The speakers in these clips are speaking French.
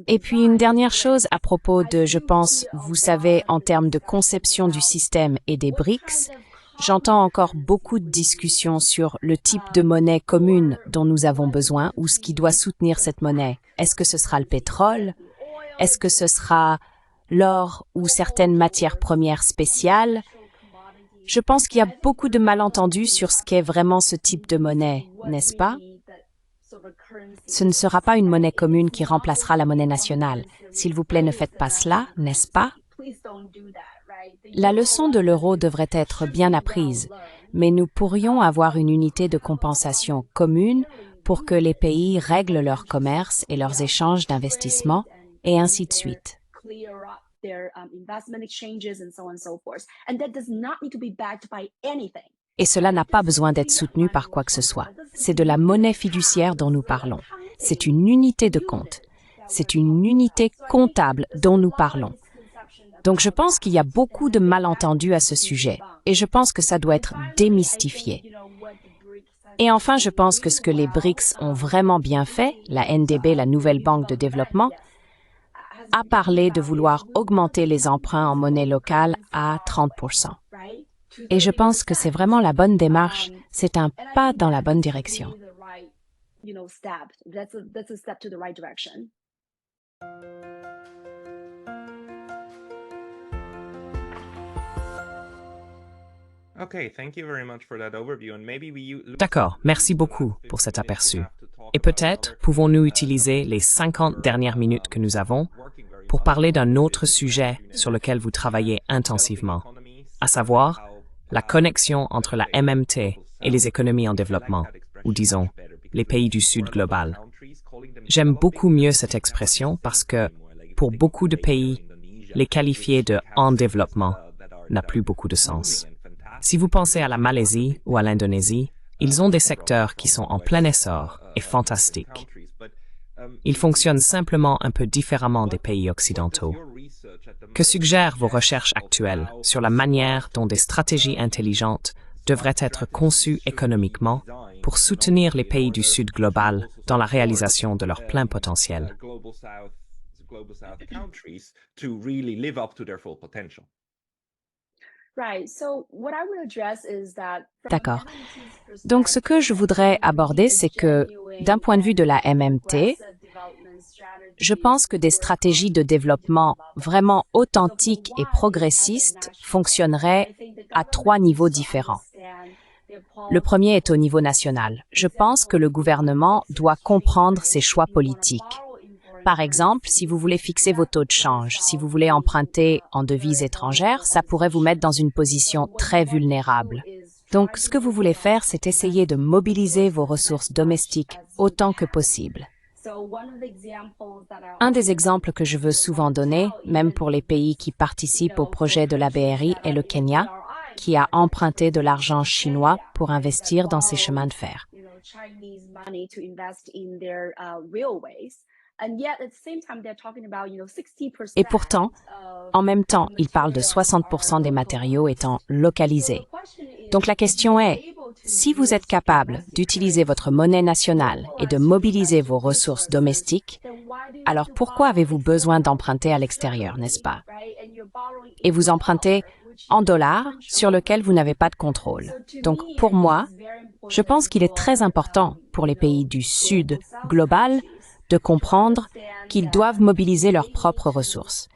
Et puis une dernière chose à propos de, je pense, vous savez, en termes de conception du système et des BRICS, j'entends encore beaucoup de discussions sur le type de monnaie commune dont nous avons besoin ou ce qui doit soutenir cette monnaie. Est-ce que ce sera le pétrole? Est-ce que ce sera l'or ou certaines matières premières spéciales? Je pense qu'il y a beaucoup de malentendus sur ce qu'est vraiment ce type de monnaie, n'est-ce pas? Ce ne sera pas une monnaie commune qui remplacera la monnaie nationale. S'il vous plaît, ne faites pas cela, n'est-ce pas? La leçon de l'euro devrait être bien apprise, mais nous pourrions avoir une unité de compensation commune pour que les pays règlent leur commerce et leurs échanges d'investissements, et ainsi de suite. Et cela n'a pas besoin d'être soutenu par quoi que ce soit. C'est de la monnaie fiduciaire dont nous parlons. C'est une unité de compte. C'est une unité comptable dont nous parlons. Donc je pense qu'il y a beaucoup de malentendus à ce sujet, et je pense que ça doit être démystifié. Et enfin, je pense que ce que les BRICS ont vraiment bien fait, la NDB, la nouvelle banque de développement, a parlé de vouloir augmenter les emprunts en monnaie locale à 30%. Et je pense que c'est vraiment la bonne démarche, c'est un pas dans la bonne direction. D'accord, merci beaucoup pour cet aperçu. Et peut-être pouvons-nous utiliser les 50 dernières minutes que nous avons pour parler d'un autre sujet sur lequel vous travaillez intensivement, à savoir la connexion entre la MMT et les économies en développement, ou disons, les pays du Sud global. J'aime beaucoup mieux cette expression parce que, pour beaucoup de pays, les qualifier de « en développement » n'a plus beaucoup de sens. Si vous pensez à la Malaisie ou à l'Indonésie, ils ont des secteurs qui sont en plein essor et fantastiques. Ils fonctionnent simplement un peu différemment des pays occidentaux. Que suggèrent vos recherches actuelles sur la manière dont des stratégies intelligentes devraient être conçues économiquement pour soutenir les pays du Sud global dans la réalisation de leur plein potentiel? D'accord. Donc, ce que je voudrais aborder, c'est que, d'un point de vue de la MMT, je pense que des stratégies de développement vraiment authentiques et progressistes fonctionneraient à 3 niveaux différents. Le premier est au niveau national. Je pense que le gouvernement doit comprendre ses choix politiques. Par exemple, si vous voulez fixer vos taux de change, si vous voulez emprunter en devises étrangères, ça pourrait vous mettre dans une position très vulnérable. Donc, ce que vous voulez faire, c'est essayer de mobiliser vos ressources domestiques autant que possible. Un des exemples que je veux souvent donner, même pour les pays qui participent au projet de la BRI, est le Kenya, qui a emprunté de l'argent chinois pour investir dans ses chemins de fer. Et pourtant, en même temps, il parle de 60% des matériaux étant localisés. Donc la question est, si vous êtes capable d'utiliser votre monnaie nationale et de mobiliser vos ressources domestiques, alors pourquoi avez-vous besoin d'emprunter à l'extérieur, n'est-ce pas? Et vous empruntez en dollars sur lequel vous n'avez pas de contrôle. Donc pour moi, je pense qu'il est très important pour les pays du Sud global de comprendre qu'ils doivent mobiliser leurs propres ressources.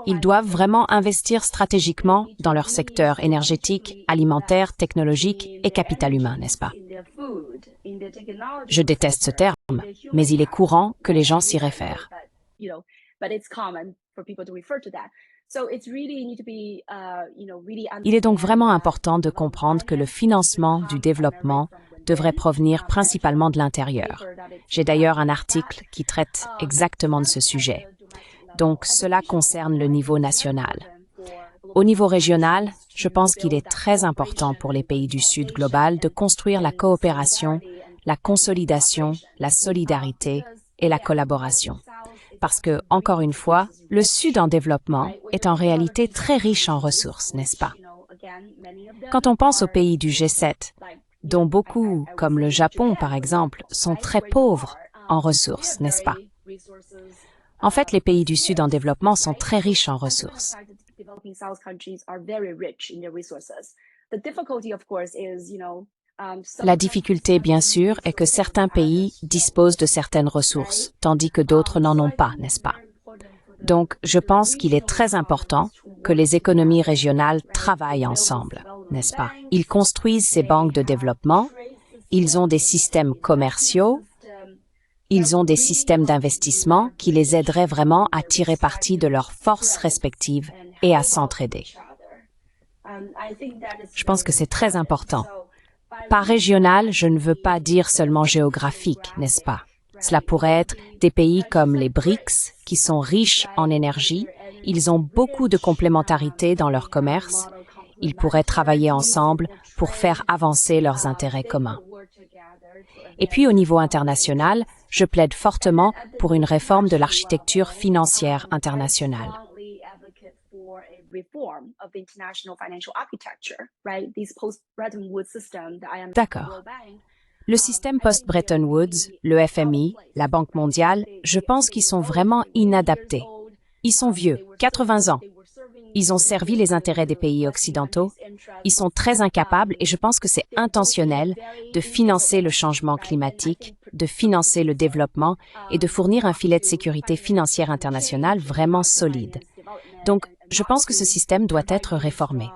Ils doivent vraiment investir stratégiquement dans leur secteur énergétique, alimentaire, technologique et capital humain, n'est-ce pas? Je déteste ce terme, mais il est courant que les gens s'y réfèrent. Il est donc vraiment important de comprendre que le financement du développement devrait provenir principalement de l'intérieur. J'ai d'ailleurs un article qui traite exactement de ce sujet. Donc, cela concerne le niveau national. Au niveau régional, je pense qu'il est très important pour les pays du Sud global de construire la coopération, la consolidation, la solidarité et la collaboration. Parce que, encore une fois, le Sud en développement est en réalité très riche en ressources, n'est-ce pas? Quand on pense aux pays du G7, dont beaucoup, comme le Japon par exemple, sont très pauvres, en ressources, n'est-ce pas? En fait, les pays du Sud en développement sont très riches en ressources. La difficulté, bien sûr, est que certains pays disposent de certaines ressources, tandis que d'autres n'en ont pas, n'est-ce pas? Donc, je pense qu'il est très important que les économies régionales travaillent ensemble, n'est-ce pas? Ils construisent ces banques de développement, ils ont des systèmes commerciaux, ils ont des systèmes d'investissement qui les aideraient vraiment à tirer parti de leurs forces respectives et à s'entraider. Je pense que c'est très important. Par régional, je ne veux pas dire seulement géographique, n'est-ce pas? Cela pourrait être des pays comme les BRICS, qui sont riches en énergie. Ils ont beaucoup de complémentarité dans leur commerce. Ils pourraient travailler ensemble pour faire avancer leurs intérêts communs. Et puis, au niveau international, je plaide fortement pour une réforme de l'architecture financière internationale. D'accord. Le système post-Bretton Woods, le FMI, la Banque mondiale, je pense qu'ils sont vraiment inadaptés. Ils sont vieux, 80 ans. Ils ont servi les intérêts des pays occidentaux. Ils sont très incapables et je pense que c'est intentionnel de financer le changement climatique, de financer le développement et de fournir un filet de sécurité financière internationale vraiment solide. Donc, je pense que ce système doit être réformé.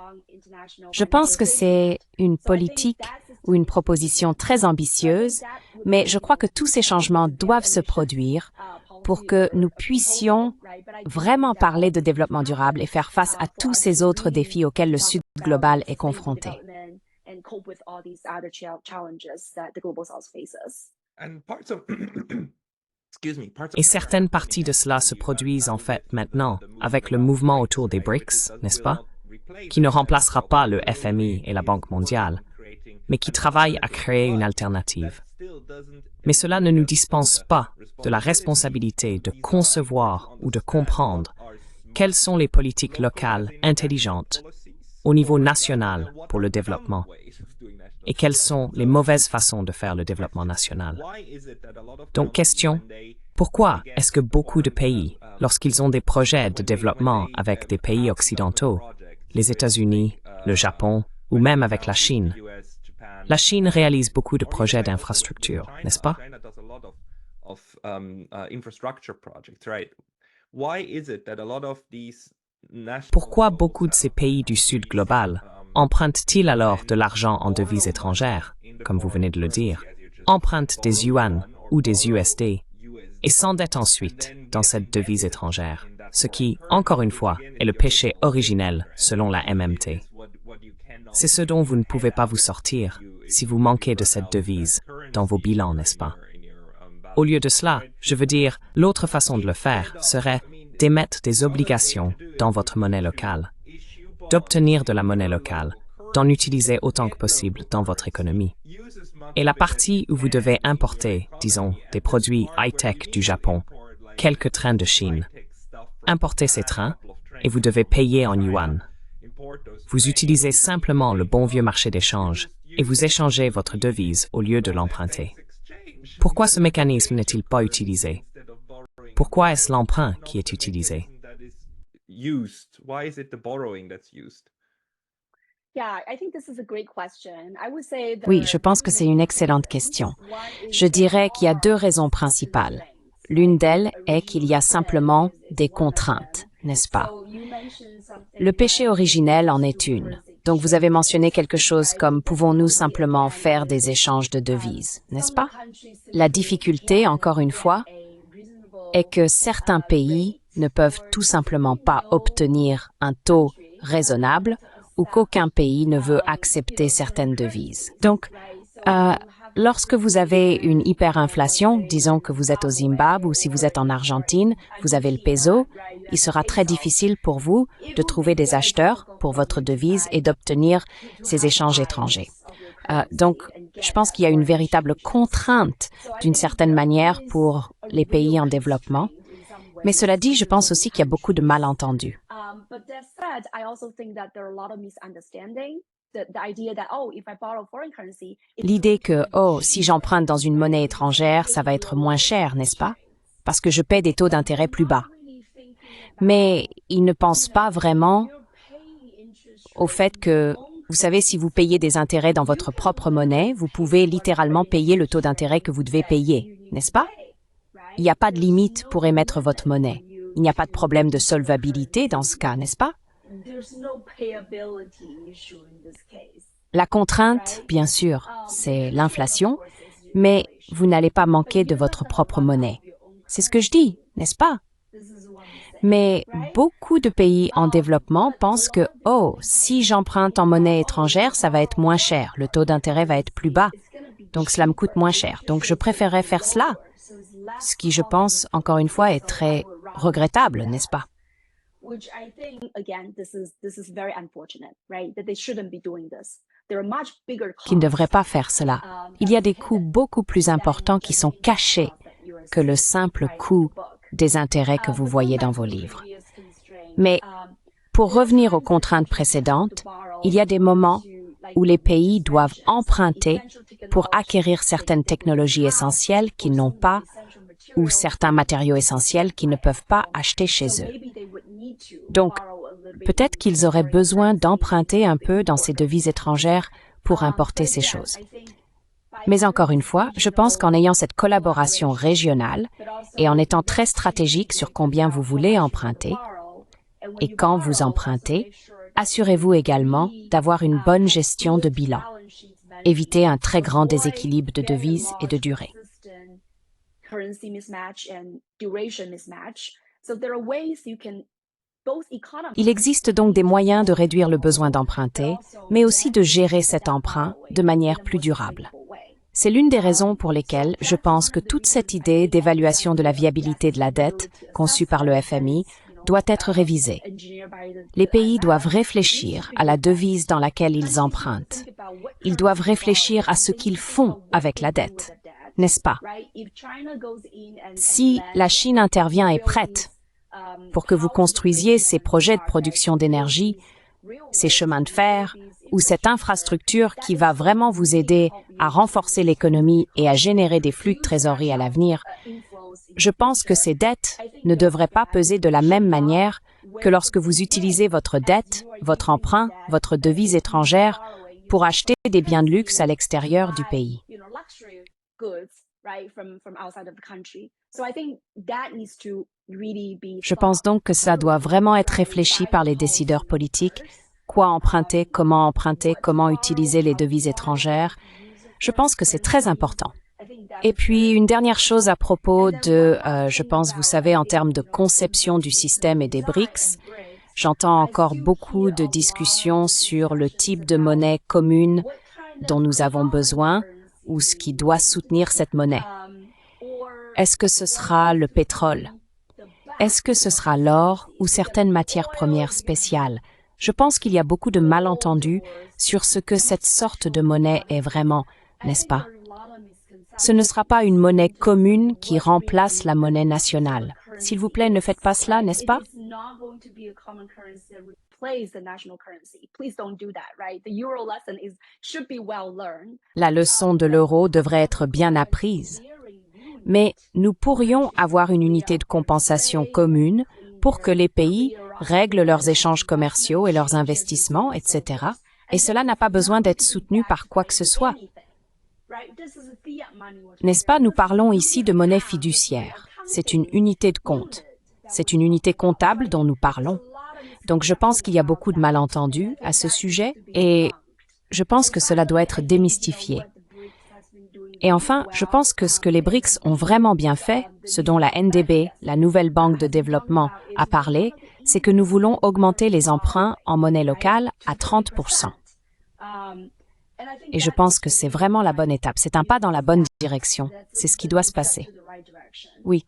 Je pense que c'est une politique ou une proposition très ambitieuse, mais je crois que tous ces changements doivent se produire pour que nous puissions vraiment parler de développement durable et faire face à tous ces autres défis auxquels le Sud global est confronté. Et certaines parties de cela se produisent en fait maintenant avec le mouvement autour des BRICS, n'est-ce pas? Qui ne remplacera pas le FMI et la Banque mondiale, mais qui travaille à créer une alternative. Mais cela ne nous dispense pas de la responsabilité de concevoir ou de comprendre quelles sont les politiques locales intelligentes au niveau national pour le développement et quelles sont les mauvaises façons de faire le développement national. Donc, question, pourquoi est-ce que beaucoup de pays, lorsqu'ils ont des projets de développement avec des pays occidentaux, les États-Unis, le Japon ou même avec la Chine réalise beaucoup de projets d'infrastructure, n'est-ce pas? Pourquoi beaucoup de ces pays du Sud global empruntent-ils alors de l'argent en devises étrangères, comme vous venez de le dire, empruntent des yuan ou des USD et s'endettent ensuite dans cette devise étrangère, ce qui, encore une fois, est le péché originel selon la MMT. C'est ce dont vous ne pouvez pas vous sortir si vous manquez de cette devise dans vos bilans, n'est-ce pas? Au lieu de cela, je veux dire, l'autre façon de le faire serait d'émettre des obligations dans votre monnaie locale, d'obtenir de la monnaie locale, d'en utiliser autant que possible dans votre économie. Et la partie où vous devez importer, disons, des produits high-tech du Japon, quelques trains de Chine, importez ces trains et vous devez payer en yuan. Vous utilisez simplement le bon vieux marché d'échange et vous échangez votre devise au lieu de l'emprunter. Pourquoi ce mécanisme n'est-il pas utilisé? Pourquoi est-ce l'emprunt qui est utilisé? Oui, je pense que c'est une excellente question. Je dirais qu'il y a deux raisons principales. L'une d'elles est qu'il y a simplement des contraintes, n'est-ce pas? Le péché originel en est une. Donc vous avez mentionné quelque chose comme « pouvons-nous simplement faire des échanges de devises », n'est-ce pas? La difficulté, encore une fois, est que certains pays ne peuvent tout simplement pas obtenir un taux raisonnable ou qu'aucun pays ne veut accepter certaines devises. Donc, lorsque vous avez une hyperinflation, disons que vous êtes au Zimbabwe ou si vous êtes en Argentine, vous avez le peso, il sera très difficile pour vous de trouver des acheteurs pour votre devise et d'obtenir ces échanges étrangers. Donc, je pense qu'il y a une véritable contrainte d'une certaine manière pour les pays en développement. Mais cela dit, je pense aussi qu'il y a beaucoup de malentendus. L'idée que, oh, si j'emprunte dans une monnaie étrangère, ça va être moins cher, n'est-ce pas? Parce que je paie des taux d'intérêt plus bas. Mais ils ne pensent pas vraiment au fait que, vous savez, si vous payez des intérêts dans votre propre monnaie, vous pouvez littéralement payer le taux d'intérêt que vous devez payer, n'est-ce pas? Il n'y a pas de limite pour émettre votre monnaie. Il n'y a pas de problème de solvabilité dans ce cas, n'est-ce pas? La contrainte, bien sûr, c'est l'inflation, mais vous n'allez pas manquer de votre propre monnaie. C'est ce que je dis, n'est-ce pas? Mais beaucoup de pays en développement pensent que, oh, si j'emprunte en monnaie étrangère, ça va être moins cher, le taux d'intérêt va être plus bas, donc cela me coûte moins cher. Donc je préférerais faire cela, ce qui, je pense, encore une fois, est très regrettable, n'est-ce pas? Qui ne devraient pas faire cela. Il y a des coûts beaucoup plus importants qui sont cachés que le simple coût des intérêts que vous voyez dans vos livres. Mais pour revenir aux contraintes précédentes, il y a des moments où les pays doivent emprunter pour acquérir certaines technologies essentielles qu'ils n'ont pas ou certains matériaux essentiels qu'ils ne peuvent pas acheter chez eux. Donc, peut-être qu'ils auraient besoin d'emprunter un peu dans ces devises étrangères pour importer ces choses. Mais encore une fois, je pense qu'en ayant cette collaboration régionale et en étant très stratégique sur combien vous voulez emprunter et quand vous empruntez, assurez-vous également d'avoir une bonne gestion de bilan. Évitez un très grand déséquilibre de devises et de durée. Il existe donc des moyens de réduire le besoin d'emprunter, mais aussi de gérer cet emprunt de manière plus durable. C'est l'une des raisons pour lesquelles je pense que toute cette idée d'évaluation de la viabilité de la dette, conçue par le FMI, doit être révisée. Les pays doivent réfléchir à la devise dans laquelle ils empruntent. Ils doivent réfléchir à ce qu'ils font avec la dette, n'est-ce pas? Si la Chine intervient et prête pour que vous construisiez ces projets de production d'énergie, ces chemins de fer ou cette infrastructure qui va vraiment vous aider à renforcer l'économie et à générer des flux de trésorerie à l'avenir, je pense que ces dettes ne devraient pas peser de la même manière que lorsque vous utilisez votre dette, votre emprunt, votre devise étrangère pour acheter des biens de luxe à l'extérieur du pays. Je pense donc que ça doit vraiment être réfléchi par les décideurs politiques. Quoi emprunter, comment utiliser les devises étrangères. Je pense que c'est très important. Et puis, une dernière chose à propos de, je pense, vous savez, en termes de conception du système et des BRICS, j'entends encore beaucoup de discussions sur le type de monnaie commune dont nous avons besoin ou ce qui doit soutenir cette monnaie. Est-ce que ce sera le pétrole? Est-ce que ce sera l'or ou certaines matières premières spéciales? Je pense qu'il y a beaucoup de malentendus sur ce que cette sorte de monnaie est vraiment, n'est-ce pas? Ce ne sera pas une monnaie commune qui remplace la monnaie nationale. S'il vous plaît, ne faites pas cela, n'est-ce pas? La leçon de l'euro devrait être bien apprise. Mais nous pourrions avoir une unité de compensation commune pour que les pays règlent leurs échanges commerciaux et leurs investissements, etc. Et cela n'a pas besoin d'être soutenu par quoi que ce soit. N'est-ce pas, nous parlons ici de monnaie fiduciaire. C'est une unité de compte. C'est une unité comptable dont nous parlons. Donc je pense qu'il y a beaucoup de malentendus à ce sujet et je pense que cela doit être démystifié. Et enfin, je pense que ce que les BRICS ont vraiment bien fait, ce dont la NDB, la nouvelle banque de développement, a parlé, c'est que nous voulons augmenter les emprunts en monnaie locale à 30%. Et je pense que c'est vraiment la bonne étape. C'est un pas dans la bonne direction. C'est ce qui doit se passer. Oui.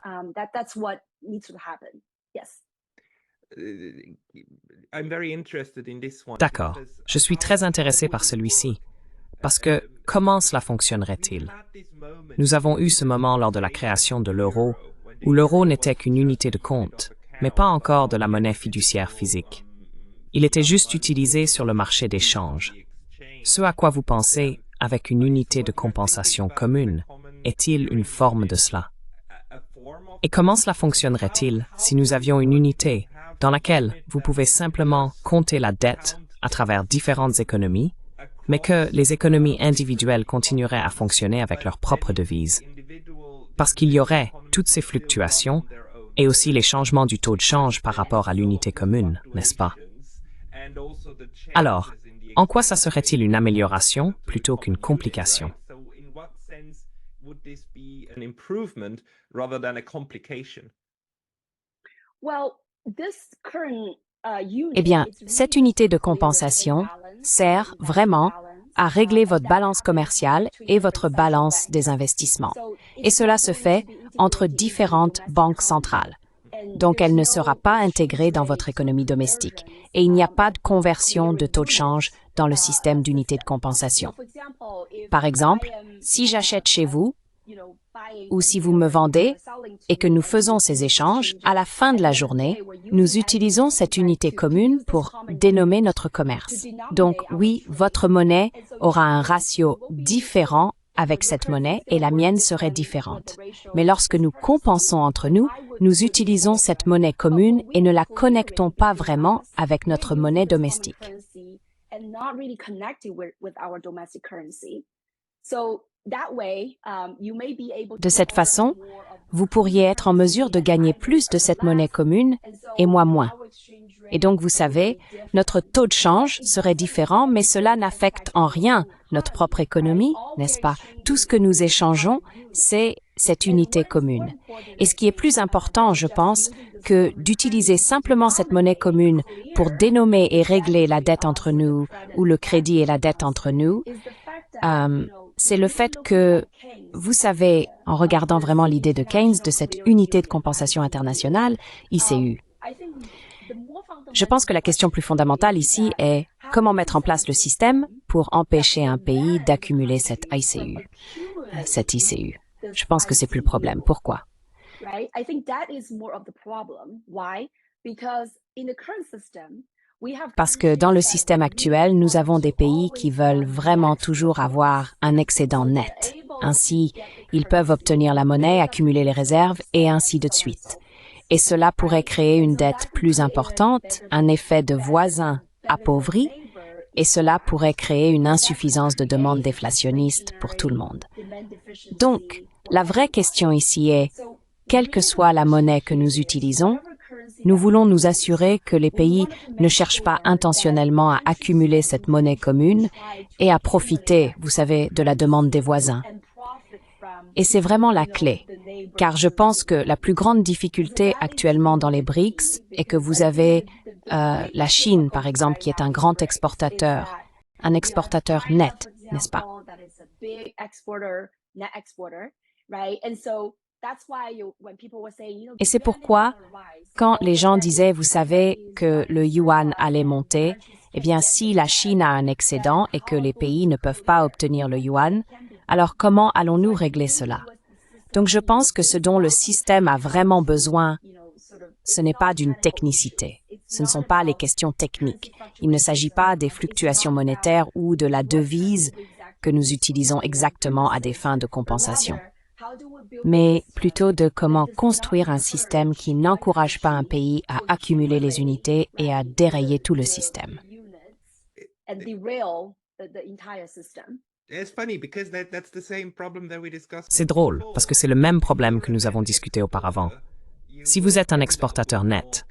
D'accord. Je suis très intéressé par celui-ci. Parce que comment cela fonctionnerait-il? Nous avons eu ce moment lors de la création de l'euro, où l'euro n'était qu'une unité de compte, mais pas encore de la monnaie fiduciaire physique. Il était juste utilisé sur le marché d'échange. ce à quoi vous pensez avec une unité de compensation commune est-il une forme de cela? Et comment cela fonctionnerait-il si nous avions une unité dans laquelle vous pouvez simplement compter la dette à travers différentes économies, mais que les économies individuelles continueraient à fonctionner avec leur propre devise? Parce qu'il y aurait toutes ces fluctuations et aussi les changements du taux de change par rapport à l'unité commune, n'est-ce pas? Alors, en quoi ça serait-il une amélioration plutôt qu'une complication? Eh bien, cette unité de compensation sert vraiment à régler votre balance commerciale et votre balance des investissements. Et cela se fait entre différentes banques centrales. Donc, elle ne sera pas intégrée dans votre économie domestique. Et il n'y a pas de conversion de taux de change dans le système d'unité de compensation. Par exemple, si j'achète chez vous, ou si vous me vendez et que nous faisons ces échanges, à la fin de la journée, nous utilisons cette unité commune pour dénommer notre commerce. Donc oui, votre monnaie aura un ratio différent avec cette monnaie et la mienne serait différente. Mais lorsque nous compensons entre nous, nous utilisons cette monnaie commune et ne la connectons pas vraiment avec notre monnaie domestique. De cette façon, vous pourriez être en mesure de gagner plus de cette monnaie commune et moi moins. Et donc, vous savez, notre taux de change serait différent, mais cela n'affecte en rien notre propre économie, n'est-ce pas? Tout ce que nous échangeons, c'est cette unité commune. Et ce qui est plus important, je pense, que d'utiliser simplement cette monnaie commune pour dénommer et régler la dette entre nous ou le crédit et la dette entre nous, c'est le fait que, vous savez, en regardant vraiment l'idée de Keynes de cette unité de compensation internationale, ICU, je pense que la question plus fondamentale ici est comment mettre en place le système pour empêcher un pays d'accumuler cette ICU, cette ICU. Je pense que c'est plus le problème. Pourquoi? Parce que dans le système actuel, nous avons des pays qui veulent vraiment toujours avoir un excédent net. Ainsi, ils peuvent obtenir la monnaie, accumuler les réserves et ainsi de suite. Et cela pourrait créer une dette plus importante, un effet de voisin appauvri, et cela pourrait créer une insuffisance de demande déflationniste pour tout le monde. Donc, la vraie question ici est, quelle que soit la monnaie que nous utilisons, nous voulons nous assurer que les pays ne cherchent pas intentionnellement à accumuler cette monnaie commune et à profiter, vous savez, de la demande des voisins. Et c'est vraiment la clé, car je pense que la plus grande difficulté actuellement dans les BRICS est que vous avez la Chine, par exemple, qui est un grand exportateur, un exportateur net, n'est-ce pas? Et c'est pourquoi, quand les gens disaient, vous savez, que le yuan allait monter, eh bien, si la Chine a un excédent et que les pays ne peuvent pas obtenir le yuan, alors comment allons-nous régler cela? Donc, je pense que ce dont le système a vraiment besoin, ce n'est pas d'une technicité. Ce ne sont pas les questions techniques. Il ne s'agit pas des fluctuations monétaires ou de la devise que nous utilisons exactement à des fins de compensation, mais plutôt de comment construire un système qui n'encourage pas un pays à accumuler les unités et à dérayer tout le système. C'est drôle, parce que c'est le même problème que nous avons discuté auparavant. Si vous êtes un exportateur net,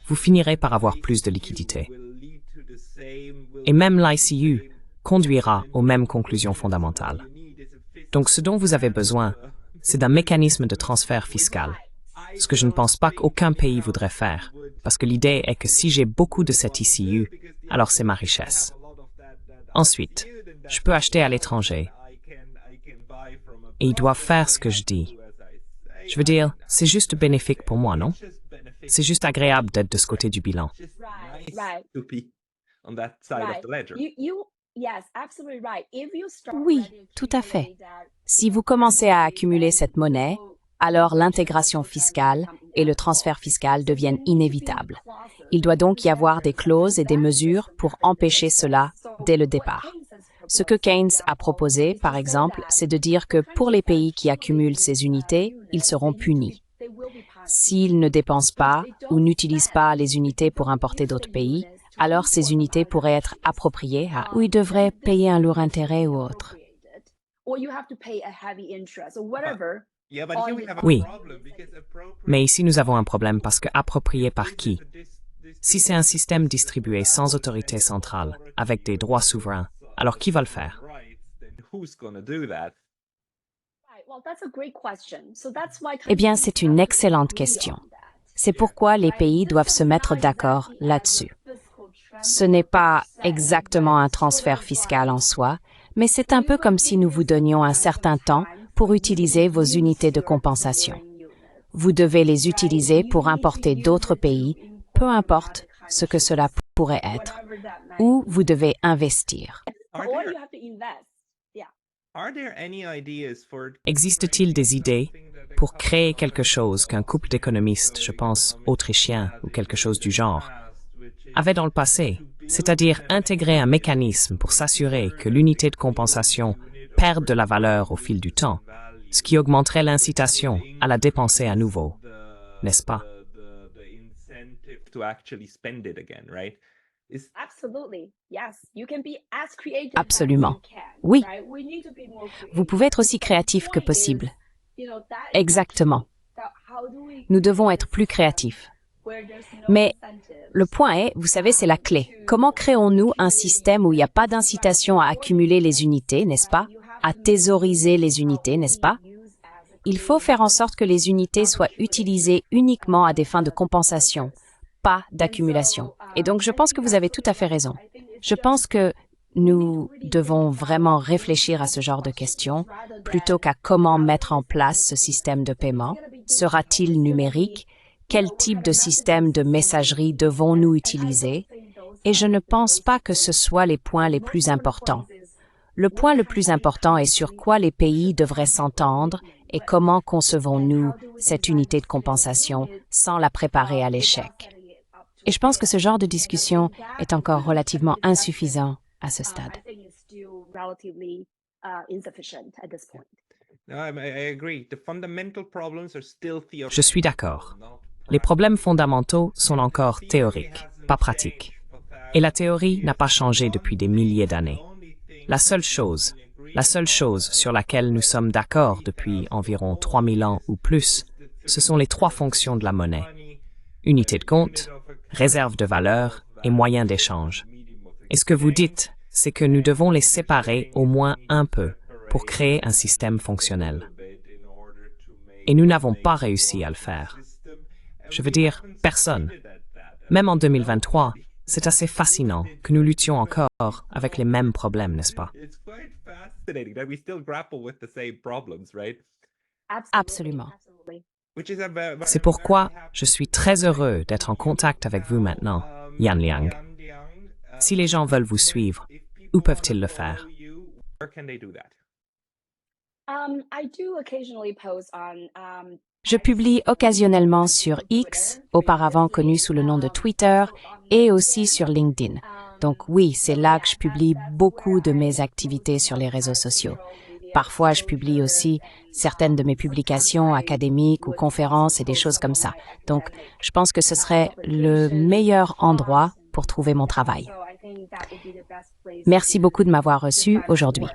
vous finirez par avoir plus de liquidités. Et même l'ICU conduira aux mêmes conclusions fondamentales. Donc ce dont vous avez besoin, c'est d'un mécanisme de transfert fiscal, ce que je ne pense pas qu'aucun pays voudrait faire, parce que l'idée est que si j'ai beaucoup de cette ICU, alors c'est ma richesse. Ensuite, je peux acheter à l'étranger, et ils doivent faire ce que je dis. Je veux dire, c'est juste bénéfique pour moi, non? C'est juste agréable d'être de ce côté du bilan. Oui, tout à fait. Si vous commencez à accumuler cette monnaie, alors l'intégration fiscale et le transfert fiscal deviennent inévitables. Il doit donc y avoir des clauses et des mesures pour empêcher cela dès le départ. Ce que Keynes a proposé, par exemple, c'est de dire que pour les pays qui accumulent ces unités, ils seront punis. S'ils ne dépensent pas ou n'utilisent pas les unités pour importer d'autres pays, alors ces unités pourraient être appropriées ou ils devraient payer un lourd intérêt ou autre. Oui, mais ici nous avons un problème parce que approprié par qui? Si c'est un système distribué sans autorité centrale, avec des droits souverains, alors qui va le faire? Eh bien, c'est une excellente question. C'est pourquoi les pays doivent se mettre d'accord là-dessus. Ce n'est pas exactement un transfert fiscal en soi, mais c'est un peu comme si nous vous donnions un certain temps pour utiliser vos unités de compensation. Vous devez les utiliser pour importer d'autres pays, peu importe ce que cela pourrait être, ou vous devez investir. Existe-t-il des idées pour créer quelque chose qu'un couple d'économistes, je pense autrichiens ou quelque chose du genre, avait dans le passé, c'est-à-dire intégrer un mécanisme pour s'assurer que l'unité de compensation perde de la valeur au fil du temps, ce qui augmenterait l'incitation à la dépenser à nouveau, n'est-ce pas? Absolument. Oui. Vous pouvez être aussi créatif que possible. Exactement. Nous devons être plus créatifs. Mais le point est, vous savez, c'est la clé. Comment créons-nous un système où il n'y a pas d'incitation à accumuler les unités, n'est-ce pas? À thésauriser les unités, n'est-ce pas? Il faut faire en sorte que les unités soient utilisées uniquement à des fins de compensation, pas d'accumulation. Et donc, je pense que vous avez tout à fait raison. Je pense que nous devons vraiment réfléchir à ce genre de questions plutôt qu'à comment mettre en place ce système de paiement. Sera-t-il numérique? Quel type de système de messagerie devons-nous utiliser? Et je ne pense pas que ce soit les points les plus importants. Le point le plus important est sur quoi les pays devraient s'entendre et comment concevons-nous cette unité de compensation sans la préparer à l'échec. Et je pense que ce genre de discussion est encore relativement insuffisant à ce stade. Je suis d'accord. Les problèmes fondamentaux sont encore théoriques, pas pratiques. Et la théorie n'a pas changé depuis des milliers d'années. La seule chose sur laquelle nous sommes d'accord depuis environ 3000 ans ou plus, ce sont les trois fonctions de la monnaie. Unité de compte, réserve de valeur et moyen d'échange. Et ce que vous dites, c'est que nous devons les séparer au moins un peu pour créer un système fonctionnel. Et nous n'avons pas réussi à le faire. Je veux dire, personne. Même en 2023, c'est assez fascinant que nous luttions encore avec les mêmes problèmes, n'est-ce pas? Absolument. C'est pourquoi je suis très heureux d'être en contact avec vous maintenant, Yan Liang. Si les gens veulent vous suivre, où peuvent-ils le faire? Je publie occasionnellement sur X, auparavant connu sous le nom de Twitter, et aussi sur LinkedIn. Donc oui, c'est là que je publie beaucoup de mes activités sur les réseaux sociaux. Parfois, je publie aussi certaines de mes publications académiques ou conférences et des choses comme ça. Donc, je pense que ce serait le meilleur endroit pour trouver mon travail. Merci beaucoup de m'avoir reçu aujourd'hui.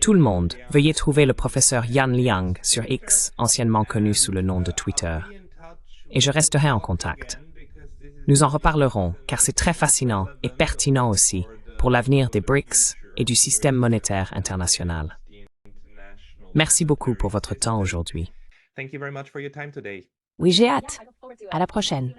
Tout le monde, veuillez trouver le professeur Yan Liang sur X, anciennement connu sous le nom de Twitter. Et je resterai en contact. Nous en reparlerons, car c'est très fascinant et pertinent aussi pour l'avenir des BRICS et du système monétaire international. Merci beaucoup pour votre temps aujourd'hui. Oui, j'ai hâte. À la prochaine.